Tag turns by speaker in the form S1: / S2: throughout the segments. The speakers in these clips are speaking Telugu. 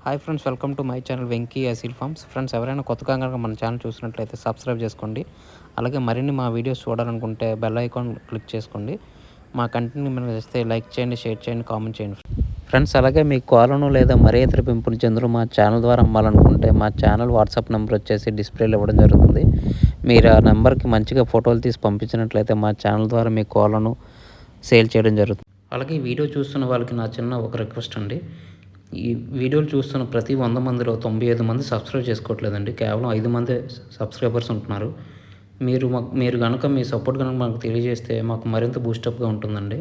S1: Hi friends, welcome to my channel Venky Aseel Farms. Friends, ఎవరైనా కొత్తగా కనుక మన ఛానల్ చూసినట్లయితే సబ్స్క్రైబ్ చేసుకోండి. అలాగే మరిన్ని మా వీడియోస్ చూడాలనుకుంటే బెల్ ఐకాన్ క్లిక్ చేసుకోండి. మా కంటెంట్ మీరు చేస్తే లైక్ చేయండి, షేర్ చేయండి, కామెంట్ చేయండి. ఫ్రెండ్స్, అలాగే మీ కోలను లేదా మరే ఇతర పెంపుడు జంతువులు మా ఛానల్ ద్వారా అమ్మాలనుకుంటే మా ఛానల్ వాట్సాప్ నెంబర్ వచ్చేసి డిస్ప్లేలో ఇవ్వడం జరుగుతుంది. మీరు ఆ నెంబర్కి మంచిగా ఫోటోలు తీసి పంపించినట్లయితే మా ఛానల్ ద్వారా మీ కోలను సేల్ చేయడం జరుగుతుంది. అలాగే ఈ వీడియో చూస్తున్న వాళ్ళకి నా చిన్న ఒక రిక్వెస్ట్ అండి. ఈ వీడియోలు చూస్తున్న ప్రతి 100 మందిలో 95 మంది సబ్స్క్రైబ్ చేసుకోవట్లేదండి. కేవలం 5 మందే సబ్స్క్రైబర్స్ ఉంటున్నారు. మీరు గనక మీ సపోర్ట్ కనుక మాకు తెలియజేస్తే మాకు మరింత బూస్టప్గా ఉంటుందండి.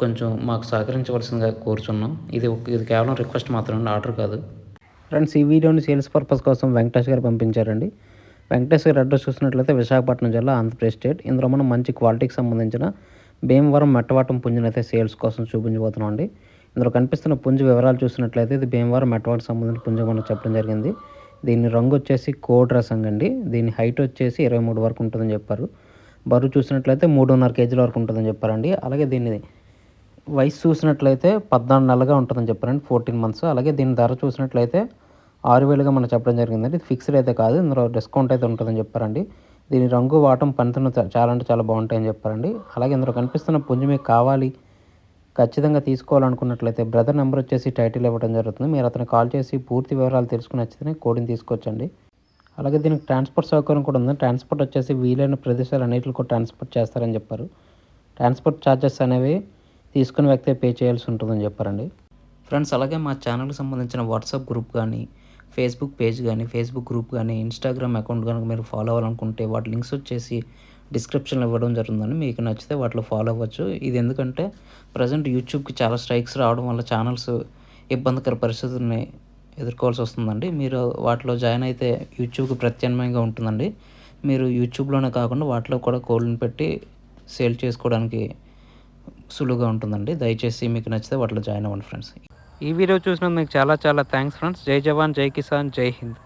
S1: కొంచెం మాకు సహకరించవలసిందిగా కోరుచున్నాం. ఇది కేవలం రిక్వెస్ట్ మాత్రమే, ఆర్డర్ కాదు. ఫ్రెండ్స్, ఈ వీడియోని సేల్స్ పర్పస్ కోసం వెంకటేష్ గారు పంపించారండి. వెంకటేష్ గారి అడ్రస్ చూసినట్లయితే విశాఖపట్నం జిల్లా, ఆంధ్రప్రదేశ్ స్టేట్. ఇందులో మనం మంచి క్వాలిటీకి సంబంధించిన భీమవరం మెట్టవాటం పుంజునైతే సేల్స్ కోసం చూపించబోతున్నాం అండి. ఇందులో కనిపిస్తున్న పుంజు వివరాలు చూసినట్లయితే ఇది భీమవరం మెట్టవాటం సంబంధించిన పుంజు మనకు చెప్పడం జరిగింది. దీని రంగు వచ్చేసి కోడ్ రసంగ్ అండి. దీని హైట్ వచ్చేసి 23 వరకు ఉంటుందని చెప్పారు. బరువు చూసినట్లయితే 3.5 కేజీల వరకు ఉంటుందని చెప్పారండి. అలాగే దీన్ని వయసు చూసినట్లయితే 14 నెలలుగా ఉంటుందని చెప్పారండి, 14 మంత్స్. అలాగే దీని ధర చూసినట్లయితే 6,000గా మనకు చెప్పడం జరిగిందండి. ఇది ఫిక్స్డ్ అయితే కాదు, ఇందులో డిస్కౌంట్ అయితే ఉంటుందని చెప్పారండి. దీని రంగు వాటం పనితనం చాలా అంటే చాలా బాగుంటాయని చెప్పారండి. అలాగే ఇందులో కనిపిస్తున్న పుంజు మీకు కావాలి, ఖచ్చితంగా తీసుకోవాలనుకున్నట్లయితే బ్రదర్ నెంబర్ వచ్చేసి టైటిల్ ఇవ్వడం జరుగుతుంది. మీరు అతను కాల్ చేసి పూర్తి వివరాలు తెలుసుకుని నచ్చితేనే కోడిని తీసుకోవచ్చండి. అలాగే దీనికి ట్రాన్స్పోర్ట్ సౌకర్యం కూడా ఉంది. ట్రాన్స్పోర్ట్ వచ్చేసి వీలైన ప్రదేశాలు అన్నింటికి కూడా ట్రాన్స్పోర్ట్ చేస్తారని చెప్పారు. ట్రాన్స్పోర్ట్ ఛార్జెస్ అనేవి తీసుకున్న వ్యక్తే పే చేయాల్సి ఉంటుందని చెప్పారండి. ఫ్రెండ్స్, అలాగే మా ఛానల్కి సంబంధించిన వాట్సాప్ గ్రూప్ కానీ, ఫేస్బుక్ పేజ్ కానీ, ఫేస్బుక్ గ్రూప్ కానీ, ఇన్స్టాగ్రామ్ అకౌంట్ కనుక మీరు ఫాలో అవ్వాలనుకుంటే వాటి లింక్స్ వచ్చేసి డిస్క్రిప్షన్లో ఇవ్వడం జరుగుతుందండి. మీకు నచ్చితే వాటిలో ఫాలో అవ్వచ్చు. ఇది ఎందుకంటే ప్రజెంట్ యూట్యూబ్కి చాలా స్ట్రైక్స్ రావడం వల్ల ఛానల్స్ ఇబ్బందికర పరిస్థితుల్ని ఎదుర్కోవాల్సి వస్తుందండి. మీరు వాటిలో జాయిన్ అయితే యూట్యూబ్కి ప్రత్యామ్నాయంగా ఉంటుందండి. మీరు యూట్యూబ్లోనే కాకుండా వాటిలో కూడా కోళ్ళని పెట్టి సేల్ చేసుకోవడానికి సులువుగా ఉంటుందండి. దయచేసి మీకు నచ్చితే వాటిలో జాయిన్ అవ్వండి ఫ్రెండ్స్. ఈ వీడియో చూసినందుకు మీకు చాలా చాలా థ్యాంక్స్ ఫ్రెండ్స్. జై జవాన్, జై కిసాన్, జై హింద్.